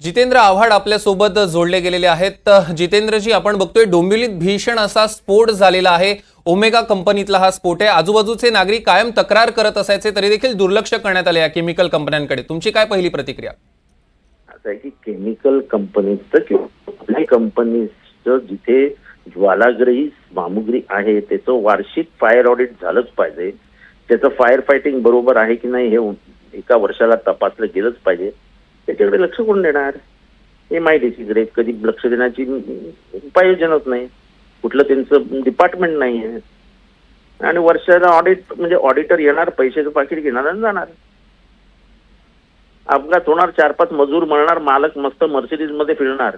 जितेंद्र आव्हाड आपल्या सोबत जोडले गेलेले आहेत। तर जितेंद्रजी, आपण बघतोय डोंबिवलीत भीषण असा स्फोट झालेला आहे। ओमेगा कंपनीतला हा स्फोट आहे। आजूबाजूचे नागरिक कायम तक्रार करत असायचे, तरी देखील दुर्लक्ष करण्यात आले या केमिकल कंपन्यांकडे। तुमची काय पहिली प्रतिक्रिया? असं आहे की केमिकल कंपनीचं किंवा कुठल्याही कंपनीचं जिथे ज्वालाग्रही सामुग्री आहे त्याचं वार्षिक फायर ऑडिट झालंच पाहिजे। त्याचं फायर फायटिंग बरोबर आहे की नाही हे एका वर्षाला तपासलं गेलंच पाहिजे। त्याच्याकडे लक्ष कोण देणार? हे माहिती सिक्रेट कधी लक्ष देण्याची उपाययोजनाच नाही, कुठलं त्यांचं डिपार्टमेंट नाही आहे। आणि वर्षाला ऑडिट म्हणजे ऑडिटर येणार, पैशाचं पाकिट घेणार आणि जाणार। अपघात होणार, 4-5 मजूर मरणार, मालक मस्त मर्सिडीज मध्ये फिरणार,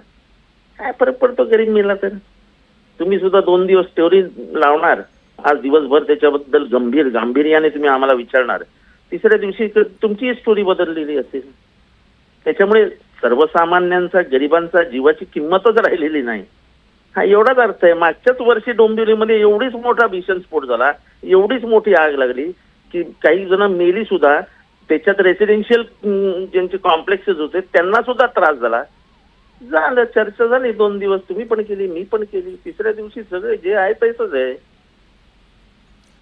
काय फरक पडतो गरीब मेला तर? तुम्ही सुद्धा 2 दिवस स्टोरी लावणार, आज दिवसभर त्याच्याबद्दल गांभीर्याने तुम्ही आम्हाला विचारणार, तिसऱ्या दिवशी तुमची स्टोरी बदललेली असेल। त्याच्यामुळे सर्वसामान्यांचा, गरिबांचा जीवाची किंमतच राहिलेली नाही, हा एवढाच अर्थ आहे। मागच्याच वर्षी डोंबिवलीमध्ये एवढीच मोठा भीषण स्फोट झाला, एवढीच मोठी आग लागली की काही जण मेली सुद्धा। त्याच्यात रेसिडेन्शियल ज्यांचे कॉम्प्लेक्सेस होते त्यांना सुद्धा त्रास झाला। झालं, चर्चा झाली 2 दिवस, तुम्ही पण केली, मी पण केली, तिसऱ्या दिवशी सगळे जे आहे तसंच आहे।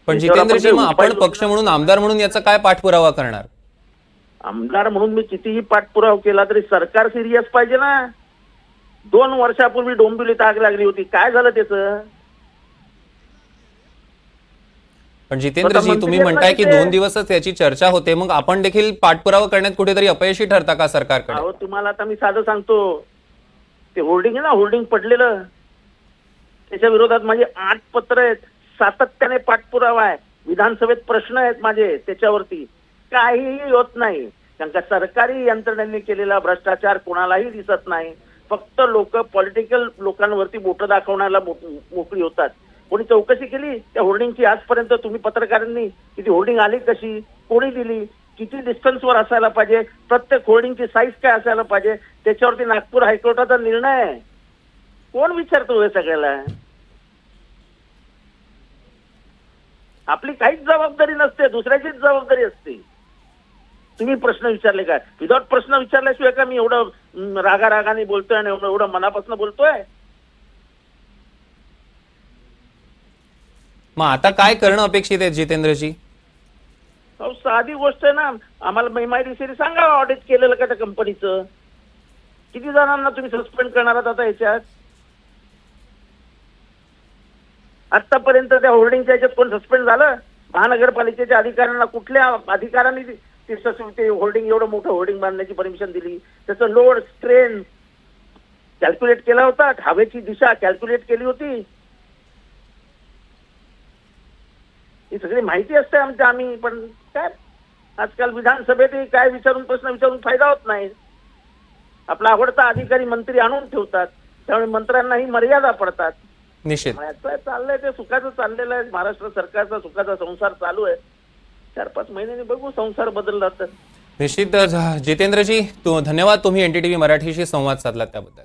पण जितेंद्रजी, मग आपण पक्ष म्हणून, आमदार म्हणून याचा काय पाठपुरावा करणार? आमदार म्हणून मी कितीही पाठपुरावा केला तरी सरकार सिरियस पाहिजे ना। 2 वर्षापूर्वी डोंबिवलीत आग लागली होती, काय झालं त्याचं? पण जितेंद्रजी, तुम्ही म्हणताय की 2 दिवसच याची चर्चा होते, मग आपण देखील पाठपुरावा करण्यात कुठेतरी अपयशी ठरता का सरकारकडे? अहो, तुम्हाला आता मी साधं सांगतो, ते होर्डिंग आहे ना, होर्डिंग पडलेलं, त्याच्या विरोधात माझे 8 पत्र आहेत, सातत्याने पाठपुरावा आहे, विधानसभेत प्रश्न आहेत माझे त्याच्यावरती, काहीही होत नाही। कारण का सरकारी यंत्रणेने केलेला भ्रष्टाचार कोणालाही दिसत नाही, फक्त लोक पॉलिटिकल लोकांवरती बोटं दाखवण्याला मोकळी होतात। कोणी चौकशी केली त्या होर्डिंगची आजपर्यंत? तुम्ही पत्रकारांनी किती होर्डिंग आली, कशी, कोणी दिली, किती डिस्टन्सवर असायला पाहिजे, प्रत्येक होर्डिंगची साईज काय असायला पाहिजे, त्याच्यावरती नागपूर हायकोर्टाचा निर्णय आहे। कोण विचारतो हे सगळ्याला? आपली काहीच जबाबदारी नसते, दुसऱ्याचीच जबाबदारी असते। तुम्ही प्रश्न विचारले काय? विदाउट प्रश्न विचारल्याशिवाय का मी एवढं रागाने बोलतोय आणि एवढं मनापासून बोलतोय? मग आता काय करणं अपेक्षित आहे जितेंद्रजी? साधी गोष्ट आहे ना, आम्हाला MIDC सांगा ऑडिट केलेलं का त्या कंपनीचं? किती जणांना तुम्ही सस्पेंड करणार आहात आता याच्यात? आतापर्यंत त्या होर्डिंगच्या याच्यात कोण सस्पेंड झालं? महानगरपालिकेच्या अधिकाऱ्यांना कुठल्या अधिकाऱ्यांनी ते होर्डिंग, एवढं मोठं होर्डिंग बांधण्याची परमिशन दिली? त्याचं लोड स्ट्रेन कॅल्क्युलेट केला होता, हवेची दिशा कॅल्क्युलेट केली होती, ही सगळी माहिती असते आम्ही पण काय आजकाल विधानसभेत काय प्रश्न विचारून फायदा होत नाही। आपला आवडता अधिकारी मंत्री आणून ठेवतात, त्यामुळे मंत्र्यांनाही मर्यादा पडतात। निश्चित चाललंय ते सुखाचं चाललेलं आहे, महाराष्ट्र सरकारचा सुखाचा संसार चालू आहे। 4-5 महिन्यांनी बघू संसार बदलला तर। निश्चित जितेंद्रजी, धन्यवाद, तुम्ही NTTV मराठीशी संवाद साधला त्याबद्दल।